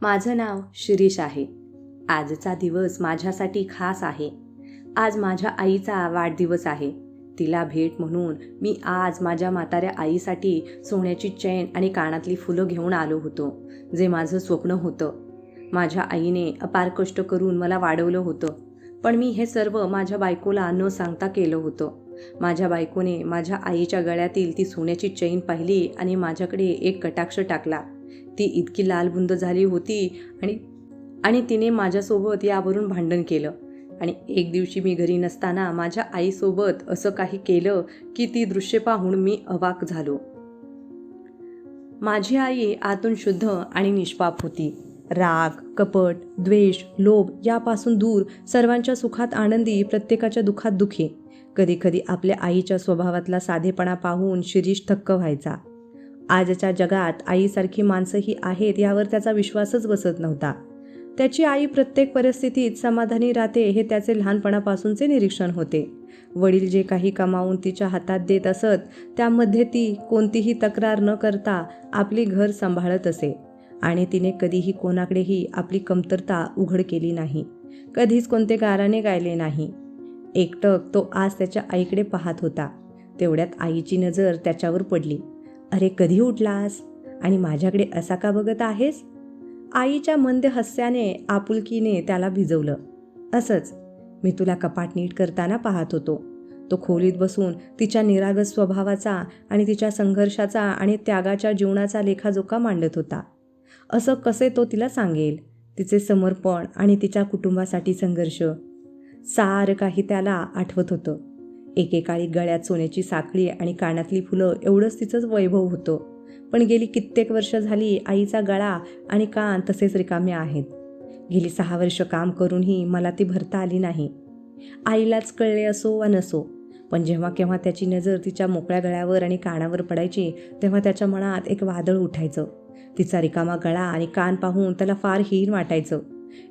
माझं नाव शिरीष आहे. आजचा दिवस माझ्यासाठी खास आहे. आज माझ्या आईचा वाढदिवस आहे. तिला भेट म्हणून मी आज माझ्या म्हाताऱ्या आईसाठी सोन्याची चैन आणि कानातली फुलं घेऊन आलो होतो, जे माझं स्वप्न होतं. माझ्या आईने अपार कष्ट करून मला वाढवलं होतं, पण मी हे सर्व माझ्या बायकोला न सांगता केलं होतं. माझ्या बायकोने माझ्या आईच्या गळ्यातील ती सोन्याची चैन पाहिली आणि माझ्याकडे एक कटाक्ष टाकला. ती इतकी लालबुंद झाली होती आणि आणि तिने माझ्यासोबत यावरून भांडण केलं. आणि एक दिवशी मी घरी नसताना माझ्या आईसोबत असं काही केलं की ती दृश्य पाहून मी अवाक झालो. माझी आई आतून शुद्ध आणि निष्पाप होती. राग, कपट, द्वेष, लोभ यापासून दूर, सर्वांच्या सुखात आनंदी, प्रत्येकाच्या दुःखात दुःखी. कधीकधी आपल्या आईच्या स्वभावातला साधेपणा पाहून शिरीष थक्क व्हायचा. आजच्या जगात आईसारखी माणसंही आहेत यावर त्याचा विश्वासच बसत नव्हता. त्याची आई प्रत्येक परिस्थितीत समाधानी राहते हे त्याचे लहानपणापासूनचे निरीक्षण होते. वडील जे काही कमावून तिच्या हातात देत असत त्यामध्ये ती कोणतीही तक्रार न करता आपली घर सांभाळत असे आणि तिने कधीही कोणाकडेही आपली कमतरता उघड केली नाही. कधीच कोणते गाराने गायले नाही. एकटक तो आज त्याच्या आईकडे पाहत होता. तेवढ्यात आईची नजर त्याच्यावर पडली. अरे, कधी उठलास आणि माझ्याकडे असा का बघत आहेस? आईच्या मंद हास्याने आपुलकीने त्याला भिजवलं. असंच, मी तुला कपाट नीट करताना पाहत होतो. तो खोलीत बसून तिच्या निरागस स्वभावाचा आणि तिच्या संघर्षाचा आणि त्यागाच्या जीवनाचा लेखाजोखा मांडत होता. असं कसे तो तिला सांगेल? तिचे समर्पण आणि तिच्या कुटुंबासाठी संघर्ष, सारं काही त्याला आठवत होतं. एकेकाळी गळ्यात सोन्याची साखळी आणि कानातली फुलं एवढंच तिचंच वैभव होतं. पण गेली कित्येक वर्ष झाली आईचा गळा आणि कान तसेच रिकामे आहेत. गेली 6 वर्ष काम करूनही मला ती भरता आली नाही. आईलाच कळले असो वा नसो, पण जेव्हा केव्हा त्याची नजर तिच्या मोकळ्या गळ्यावर आणि कानावर पडायची तेव्हा त्याच्या मनात एक वादळ उठायचं. तिचा रिकामा गळा आणि कान पाहून त्याला फार हीन वाटायचं.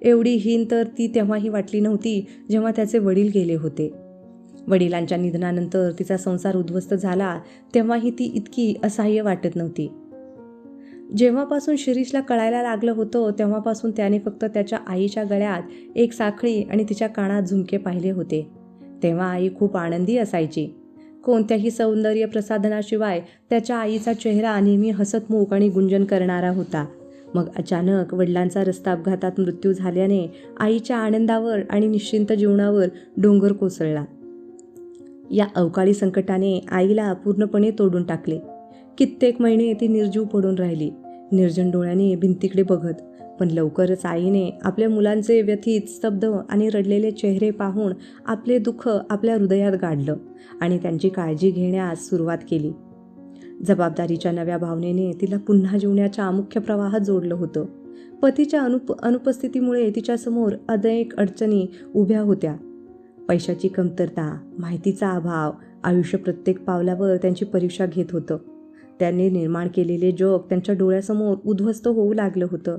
एवढी हीन तर ती तेव्हाही वाटली नव्हती जेव्हा त्याचे वडील गेले होते. वडिलांच्या निधनानंतर तिचा संसार उद्ध्वस्त झाला तेव्हाही ती इतकी असहाय्य वाटत नव्हती. जेव्हापासून शिरीषला कळायला लागलं होतं तेव्हापासून त्याने फक्त त्याच्या आईच्या गळ्यात एक साखळी आणि तिच्या कानात झुमके पाहिले होते. तेव्हा आई खूप आनंदी असायची. कोणत्याही सौंदर्य प्रसाधनाशिवाय त्याच्या आईचा चेहरा नेहमी हसतमुख आणि गुंजन करणारा होता. मग अचानक वडिलांचा रस्ता अपघातात मृत्यू झाल्याने आईच्या आनंदावर आणि निश्चिंत जीवनावर डोंगर कोसळला. या अवकाळी संकटाने आईला पूर्णपणे तोडून टाकले. कित्येक महिने ती निर्जीव पडून राहिली, निर्जन डोळ्याने भिंतीकडे बघत. पण लवकरच आईने आपल्या मुलांचे व्यथित, स्तब्ध आणि रडलेले चेहरे पाहून आपले दुःख आपल्या हृदयात गाडलं आणि त्यांची काळजी घेण्यास सुरुवात केली. जबाबदारीच्या नव्या भावनेने तिला पुन्हा जीवनाच्या मुख्य प्रवाहात जोडलं होतं. पतीच्या अनुपस्थितीमुळे तिच्यासमोर अनेक अडचणी उभ्या होत्या. पैशाची कमतरता, माहितीचा अभाव, आयुष्य प्रत्येक पावलावर त्यांची परीक्षा घेत होतं. त्यांनी निर्माण केलेले जग त्यांच्या डोळ्यासमोर उद्ध्वस्त होऊ लागलं होतं.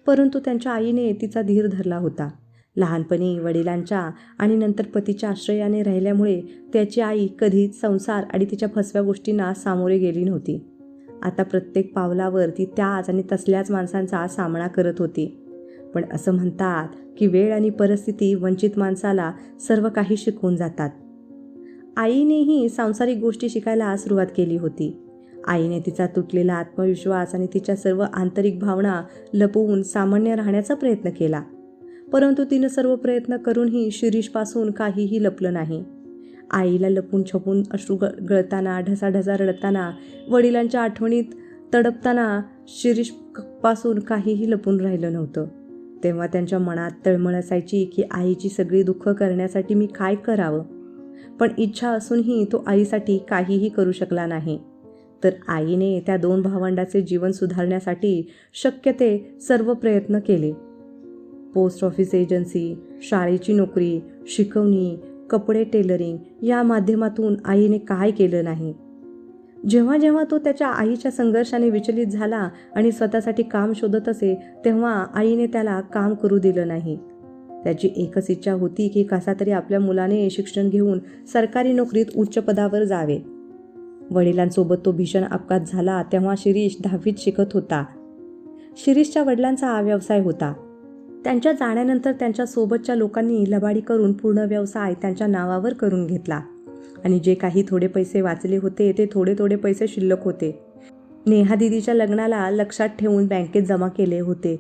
परंतु त्यांच्या आईने तिचा धीर धरला होता. लहानपणी वडिलांच्या आणि नंतर पतीच्या आश्रयाने राहिल्यामुळे त्याची आई कधीच संसार आणि तिच्या फसव्या गोष्टींना सामोरे गेली नव्हती. आता प्रत्येक पावलावर ती त्याच आणि तसल्याच माणसांचा सामना करत होती. पण असं म्हणतात की वेळ आणि परिस्थिती वंचित माणसाला सर्व काही शिकवून जातात. आईनेही सांसारिक गोष्टी शिकायला सुरुवात केली होती. आईने तिचा तुटलेला आत्मविश्वास आणि तिच्या सर्व आंतरिक भावना लपवून सामान्य राहण्याचा प्रयत्न केला. परंतु तिनं सर्व प्रयत्न करूनही शिरीषपासून काहीही लपलं नाही. आईला लपून छपून अश्रू गळताना, ढसाढसा रडताना, वडिलांच्या आठवणीत तडपताना शिरीषपासून काहीही लपून राहिलं नव्हतं. तेव्हा त्यांच्या मनात तळमळ असायची की आईची सगळी दुःख करण्यासाठी मी काय करावं. पण इच्छा असूनही तो आईसाठी काहीही करू शकला नाही. तर आईने त्या 2 भावंडाचे जीवन सुधारण्यासाठी शक्य ते सर्व प्रयत्न केले. पोस्ट ऑफिस एजन्सी, शाळेची नोकरी, शिकवणी, कपडे टेलरिंग या माध्यमातून आईने काय केलं नाही. जेव्हा जेव्हा तो त्याच्या आईच्या संघर्षाने विचलित झाला आणि स्वतःसाठी काम शोधत असे तेव्हा आईने त्याला काम करू दिलं नाही. त्याची एकच इच्छा होती की कसा तरी आपल्या मुलाने शिक्षण घेऊन सरकारी नोकरीत उच्च पदावर जावे. वडिलांसोबत तो भीषण अपघात झाला तेव्हा शिरीष 10वीत शिकत होता. शिरीषच्या वडिलांचा व्यवसाय होता. त्यांच्या जाण्यानंतर त्यांच्या सोबतच्या लोकांनी लबाडी करून पूर्ण व्यवसाय त्यांच्या नावावर करून घेतला आणि जे काही थोडे पैसे वाचले होते ते थोडे पैसे शिल्लक होते. नेहा दिदीच्या लग्नाला लक्षात ठेवून बँकेत जमा केले होते.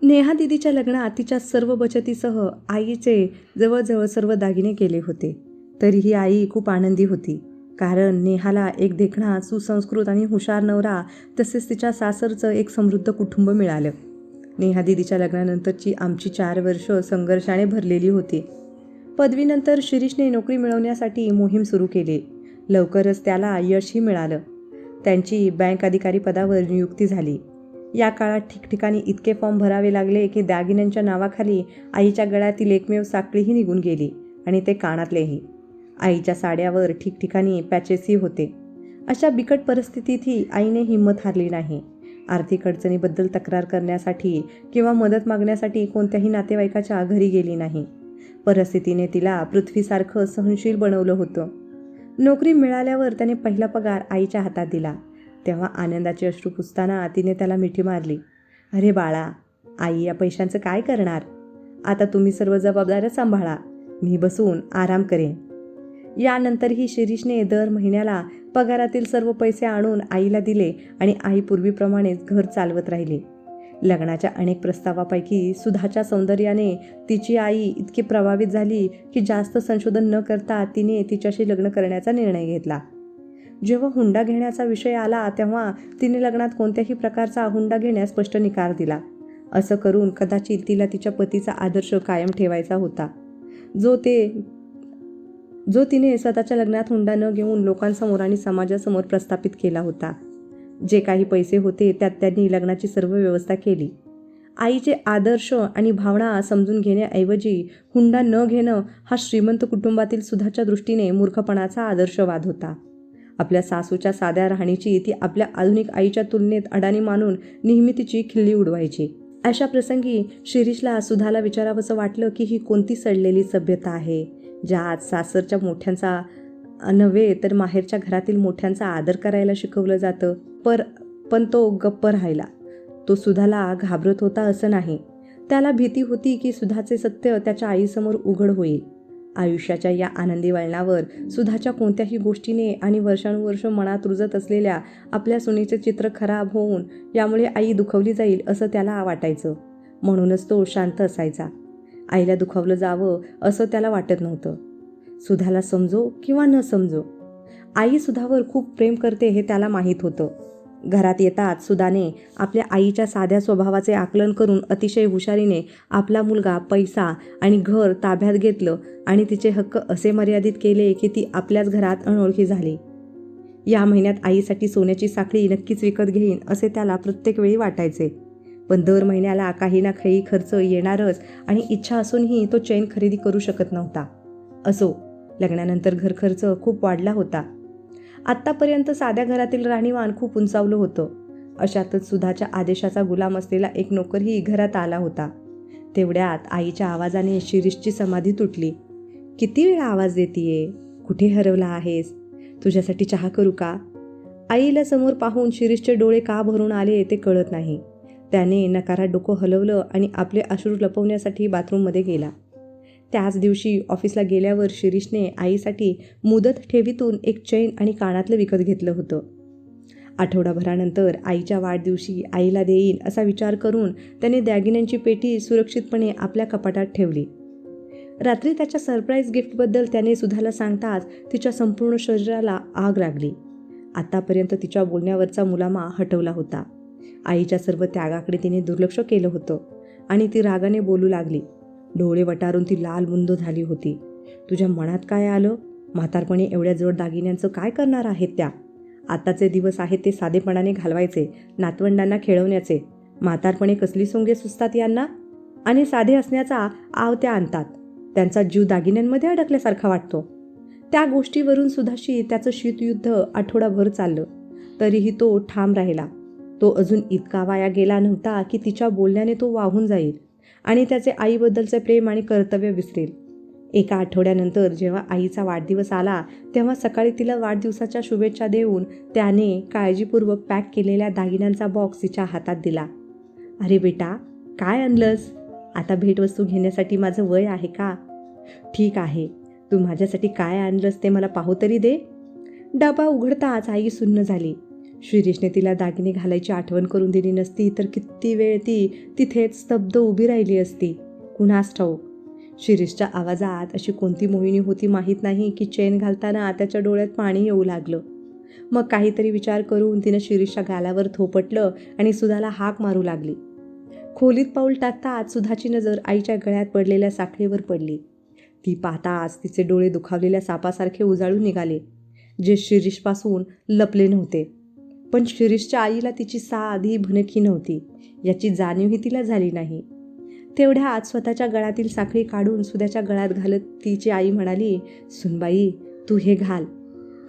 नेहा दिदीच्या लग्नात तिच्या सर्व बचतीसह आईचे जवळजवळ सर्व दागिने केले होते. तरीही आई खूप आनंदी होती, कारण नेहाला एक देखणा, सुसंस्कृत आणि हुशार नवरा तसेच तिच्या सासरचं एक समृद्ध कुटुंब मिळालं. नेहा दिदीच्या लग्नानंतरची आमची 4 वर्ष संघर्षाने भरलेली होती. पदवीनंतर शिरीषने नोकरी मिळवण्यासाठी मोहीम सुरू केली. लवकरच त्याला यशही मिळालं. त्यांची बँक अधिकारी पदावर नियुक्ती झाली. या काळात ठिकठिकाणी इतके फॉर्म भरावे लागले की दागिन्यांच्या नावाखाली आईच्या गळ्यातील एकमेव साखळीही निघून गेली आणि ते कानातलेही. आईच्या साड्यावर ठिकठिकाणी पॅचेसही होते. अशा बिकट परिस्थितीतही आईने हिंमत हारली नाही. आर्थिक अडचणीबद्दल तक्रार करण्यासाठी किंवा मदत मागण्यासाठी कोणत्याही नातेवाईकाच्या घरी गेली नाही. परिस्थितीने तिला पृथ्वीसारखं सहनशील बनवलं होतं. नोकरी मिळाल्यावर त्याने पहिला पगार आईच्या हातात दिला. तेव्हा आनंदाचे अश्रू पुसताना तिने त्याला मिठी मारली. अरे बाळा, आई या पैशांचं काय करणार? आता तुम्ही सर्व जबाबदाऱ्या सांभाळा, मी बसून आराम करेन. यानंतरही शिरीषने दर महिन्याला पगारातील सर्व पैसे आणून आईला दिले आणि आई पूर्वीप्रमाणेच घर चालवत राहिली. लग्नाच्या अनेक प्रस्तावापैकी सुधाच्या सौंदर्याने तिची आई इतकी प्रभावित झाली की जास्त संशोधन न करता तिने तिच्याशी लग्न करण्याचा निर्णय घेतला. जेव्हा हुंडा घेण्याचा विषय आला तेव्हा तिने लग्नात कोणत्याही प्रकारचा हुंडा घेण्यास स्पष्ट निकार दिला. असं करून कदाचित तिला तिच्या पतीचा आदर्श कायम ठेवायचा होता, जो तिने स्वतःच्या लग्नात हुंडा न घेऊन लोकांसमोर आणि समाजासमोर प्रस्थापित केला होता. जे काही पैसे होते त्यात त्यांनी लग्नाची सर्व व्यवस्था केली. आईचे आदर्श आणि भावना समजून घेण्याऐवजी हुंडा न घेणं हा श्रीमंत कुटुंबातील सुधाच्या दृष्टीने मूर्खपणाचा आदर्शवाद होता. आपल्या सासूच्या साध्या राहणीची ती आपल्या आधुनिक आईच्या तुलनेत अडाणी मानून नेहमी तिची खिल्ली उडवायची. अशा प्रसंगी शिरीषला सुधाला विचारावंसं वाटलं की ही कोणती सडलेली सभ्यता आहे, ज्यात सासरच्या मोठ्यांचा नव्हे तर माहेरच्या घरातील मोठ्यांचा आदर करायला शिकवलं जातं. पण तो गप्प राहिला. तो सुधाला घाबरत होता असं नाही, त्याला भीती होती की सुधाचे सत्य त्याच्या आईसमोर उघड होईल. आयुष्याच्या या आनंदी वळणावर सुधाच्या कोणत्याही गोष्टीने आणि वर्षानुवर्ष मनात रुजत असलेल्या आपल्या सुनेचे चित्र खराब होऊन यामुळे आई दुखावली जाईल असं त्याला वाटायचं. म्हणूनच तो शांत असायचा. आईला दुखावलं जावं असं त्याला वाटत नव्हतं. सुधाला समजो किंवा न समजो, आई सुधावर खूप प्रेम करते हे त्याला माहीत होतं. घरात येताच सुधाने आपल्या आईच्या साध्या स्वभावाचे आकलन करून अतिशय हुशारीने आपला मुलगा, पैसा आणि घर ताब्यात घेतलं आणि तिचे हक्क असे मर्यादित केले की ती आपल्याच घरात अनोळखी झाली. या महिन्यात आईसाठी सोन्याची साखळी नक्कीच विकत घेईन असे त्याला प्रत्येक वेळी वाटायचे. पण दर महिन्याला काही ना काही खर्च येणारच आणि इच्छा असूनही तो चैन खरेदी करू शकत नव्हता. असो, लग्नानंतर घर खर्च खूप वाढला होता. आत्तापर्यंत साध्या घरातील राहणीमान खूप उंचावलं होतं. अशातच सुधाच्या आदेशाचा गुलाम असलेला एक नोकरही घरात आला होता. तेवढ्यात आईच्या आवाजाने शिरीषची समाधी तुटली. किती वेळा आवाज देतीये? कुठे हरवला आहेस? तुझ्यासाठी चहा करू का? आईला समोर पाहून शिरीषचे डोळे का भरून आले ते कळत नाही. त्याने नकारात डोकं हलवलं आणि आपले अश्रू लपवण्यासाठी बाथरूममध्ये गेला. त्याच दिवशी ऑफिसला गेल्यावर शिरीषने आईसाठी मुदत ठेवीतून एक चैन आणि कानातलं विकत घेतलं होतं. आठवडाभरानंतर आईच्या वाढदिवशी आईला देईन असा विचार करून त्याने दागिन्यांची पेटी सुरक्षितपणे आपल्या कपाटात ठेवली. रात्री त्याच्या सरप्राईज गिफ्टबद्दल त्याने सुधाला सांगताच तिच्या संपूर्ण शरीराला आग लागली. आतापर्यंत तिच्या बोलण्यावरचा मुलामा हटवला होता. आईच्या सर्व त्यागाकडे तिने दुर्लक्ष केलं होतं आणि ती रागाने बोलू लागली. डोळे वटारून ती लाल मुंद झाली होती. तुझ्या मनात काय आलं? म्हातारपणी एवढ्या जड दागिन्यांचं काय करणार आहेत त्या? आताचे दिवस आहेत ते साधेपणाने घालवायचे, नातवंडांना खेळवण्याचे. म्हातारपणे कसली सोंगे सुचतात यांना आणि साधे असण्याचा आव त्या आणतात. त्यांचा जीव दागिन्यांमध्ये अडकल्यासारखा वाटतो. त्या गोष्टीवरून सुधाशी त्याचं शीतयुद्ध आठवडाभर चाललं. तरीही तो ठाम राहिला. तो अजून इतका वाया गेला नव्हता की तिच्या बोलण्याने तो वाहून जाईल आणि त्याचे आईबद्दलचे प्रेम आणि कर्तव्य विसरेल. एका आठवड्यानंतर जेव्हा आईचा वाढदिवस आला तेव्हा सकाळी तिला वाढदिवसाच्या शुभेच्छा देऊन त्याने काळजीपूर्वक पॅक केलेल्या दागिन्यांचा बॉक्स तिच्या हातात दिला. अरे बेटा, काय आणलंस? आता भेटवस्तू घेण्यासाठी माझं वय आहे का? ठीक आहे, तू माझ्यासाठी काय आणलंस ते मला पाहू तरी दे. डबा उघडताच आई सुन्न झाली. शिरीषने तिला दागिने घालायची आठवण करून दिली नसती तर किती वेळ ती तिथेच स्तब्ध उभी राहिली असती, कुणास ठाऊक. शिरीषच्या आवाजात अशी कोणती मोहिनी होती माहीत नाही की चेन घालताना त्याच्या डोळ्यात पाणी येऊ लागलं. मग काहीतरी विचार करून तिनं शिरीषच्या गालावर थोपटलं आणि सुधाला हाक मारू लागली. खोलीत पाऊल टाकताच सुधाची नजर आईच्या गळ्यात पडलेल्या साखळीवर पडली. ती पाहताच तिचे डोळे दुखावलेल्या सापासारखे उजाळून निघाले, जे शिरीषपासून लपले नव्हते. पण शिरीषच्या आईला तिची साधी भनकी नव्हती याची जाणीवही तिला झाली नाही. तेवढ्यात स्वतःच्या गळ्यातील साखळी काढून सुधाच्या गळ्यात घालत तिची आई म्हणाली, सुनबाई, तू हे घाल.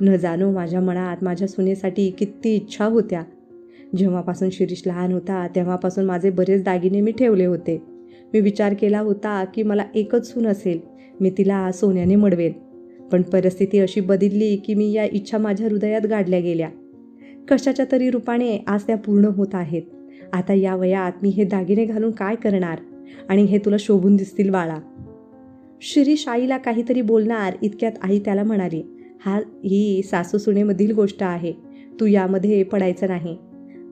न जाणो माझ्या मनात माझ्या सुनेसाठी किती इच्छा होत्या. जेव्हापासून शिरीष लहान होता तेव्हापासून माझे बरेच दागिने मी ठेवले होते. मी विचार केला होता की मला एकच सून असेल, मी तिला सोन्याने मडवेल. पण परिस्थिती अशी बदलली की मी या इच्छा माझ्या हृदयात गाडल्या गेल्या. कशाच्या तरी रूपाने आज त्या पूर्ण होत आहेत. आता या वयात मी हे दागिने घालून काय करणार? आणि हे तुला शोभून दिसतील बाळा. शिरीष आईला काहीतरी बोलणार इतक्यात आई त्याला म्हणाली, ही सासू सुनेमधील गोष्ट आहे, तू यामध्ये पडायचं नाही.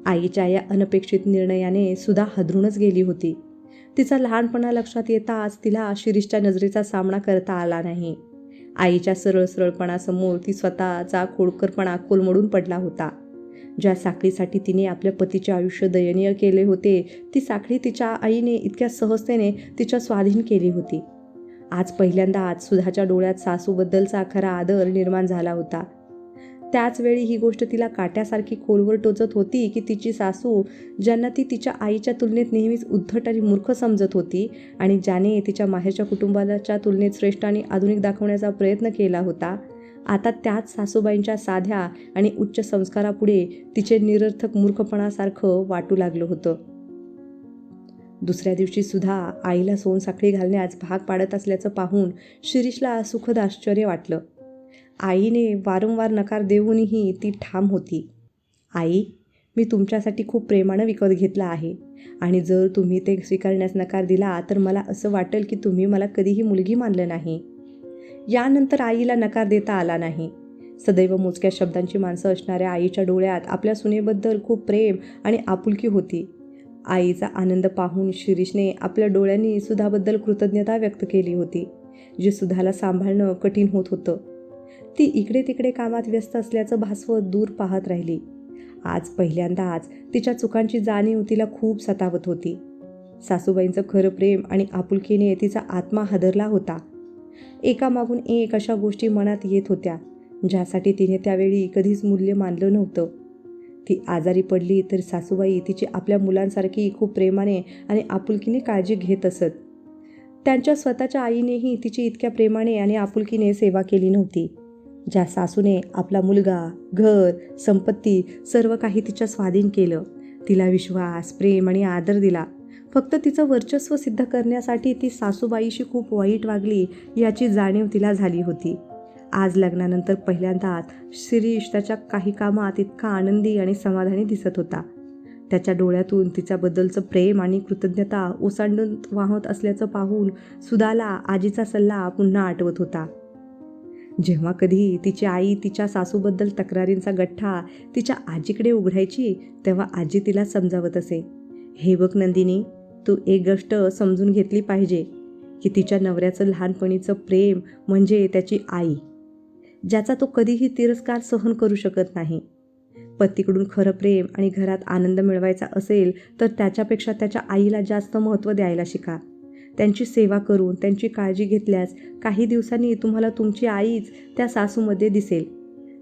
आईच्या या अनपेक्षित निर्णयाने सुधा हादरूनच गेली होती. तिचा लहानपणा लक्षात येताच तिला शिरीषच्या नजरेचा सामना करता आला नाही. आईच्या सरळ सरळपणासमोर ती स्वतःचा खोडकरपणा कोलमडून पडला होता. ज्या साखळीसाठी तिने आपल्या पतीचे आयुष्य दयनीय केले होते, ती साखळी तिच्या आईने इतक्या सहजतेने तिच्या स्वाधीन केली होती. आज पहिल्यांदाच सुधाच्या डोळ्यात सासूबद्दलचा खरा आदर निर्माण झाला होता. त्याच वेळी ही गोष्ट तिला काट्यासारखी खोलवर टोचत होती की तिची सासू, ज्यांना ती तिच्या आईच्या तुलनेत नेहमीच उद्धट आणि मूर्ख समजत होती आणि ज्याने तिच्या माहेरच्या कुटुंबाच्या तुलनेत श्रेष्ठ आणि आधुनिक दाखवण्याचा प्रयत्न केला होता, आता त्याच सासूबाईंच्या साध्या आणि उच्च संस्कारापुढे तिचे निरर्थक मूर्खपणासारखं वाटू लागलं होतं. दुसऱ्या दिवशी सुद्धा आईला सोनसाखळी घालण्यास भाग पाडत असल्याचं पाहून शिरीषला सुखद आश्चर्य वाटलं. आईने वारंवार नकार देऊनही ती ठाम होती. आई, मी तुमच्यासाठी खूप प्रेमानं विकत घेतला आहे आणि जर तुम्ही ते स्वीकारण्यास नकार दिला तर मला असं वाटेल की तुम्ही मला कधीही मुलगी मानलं नाही. यानंतर आईला नकार देता आला नाही. सदैव मोजक्या शब्दांची माणसं असणाऱ्या आईच्या डोळ्यात आपल्या सुनेबद्दल खूप प्रेम आणि आपुलकी होती. आईचा आनंद पाहून शिरीषने आपल्या डोळ्यांनी सुधाबद्दल कृतज्ञता व्यक्त केली होती, जे सुधाला सांभाळणं कठीण होत होतं. ती इकडे तिकडे कामात व्यस्त असल्याचं भासवत दूर पाहत राहिली. आज पहिल्यांदाच तिच्या चुकांची जाणीव तिला खूप सतावत होती. सासूबाईंचं खरं प्रेम आणि आपुलकीने तिचा आत्मा हादरला होता. एकामागून एक अशा गोष्टी मनात येत होत्या, ज्यासाठी तिने त्यावेळी कधीच मूल्य मानलं नव्हतं. ती आजारी पडली तर सासूबाई तिची आपल्या मुलांसारखी खूप प्रेमाने आणि आपुलकीने काळजी घेत असत. त्यांच्या स्वतःच्या आईनेही तिची इतक्या प्रेमाने आणि आपुलकीने सेवा केली नव्हती. ज्या सासूने आपला मुलगा, घर, संपत्ती सर्व काही तिच्या स्वाधीन केलं, तिला विश्वास, प्रेम आणि आदर दिला, फक्त तिचं वर्चस्व सिद्ध करण्यासाठी ती सासूबाईशी खूप वाईट वागली याची जाणीव तिला झाली होती. आज लग्नानंतर पहिल्यांदाच शिरीष त्याच्या काही कामात इतका आनंदी आणि समाधानी दिसत होता. त्याच्या डोळ्यातून तिच्याबद्दलचं प्रेम आणि कृतज्ञता ओसांडून वाहत असल्याचं पाहून सुधाला आजीचा सल्ला पुन्हा आठवत होता. जेव्हा कधी तिची आई तिच्या सासूबद्दल तक्रारींचा गठ्ठा तिच्या आजीकडे उघडायची तेव्हा आजी तिला समजावत असे, हे बघ नंदिनी, तू एक गोष्ट समजून घेतली पाहिजे की तिच्या नवऱ्याचं लहानपणीचं प्रेम म्हणजे त्याची आई, ज्याचा तो कधीही तिरस्कार सहन करू शकत नाही. पतीकडून खरं प्रेम आणि घरात आनंद मिळवायचा असेल तर त्याच्यापेक्षा त्याच्या आईला जास्त महत्त्व द्यायला शिका. त्यांची सेवा करून त्यांची काळजी घेतल्यास काही दिवसांनी तुम्हाला तुमची आईच त्या सासूमध्ये दिसेल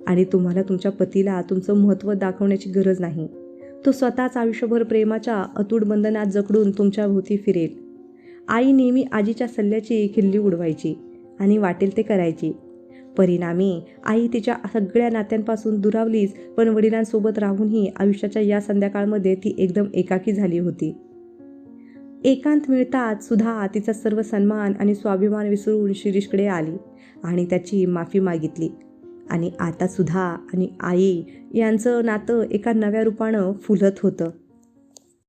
आणि तुम्हाला तुमच्या पतीला तुमचं महत्त्व दाखवण्याची गरज नाही. तो स्वतःच आयुष्यभर प्रेमाच्या अतूट बंधनात जकडून तुमच्या भोवती फिरेल. आई नेहमी आजीच्या सल्ल्याची खिल्ली उडवायची आणि वाटेल ते करायची. परिणामी आई तिच्या सगळ्या नात्यांपासून दुरावलीच, पण वडिलांसोबत राहूनही आयुष्याच्या या संध्याकाळमध्ये ती एकदम एकाकी झाली होती. एकांत मिळताच सुधा तिचा सर्व सन्मान आणि स्वाभिमान विसरून शिरीषकडे आली आणि त्याची माफी मागितली. आणि आता सुधा आणि आई यांचं नातं एका नव्या रूपानं फुलत होतं.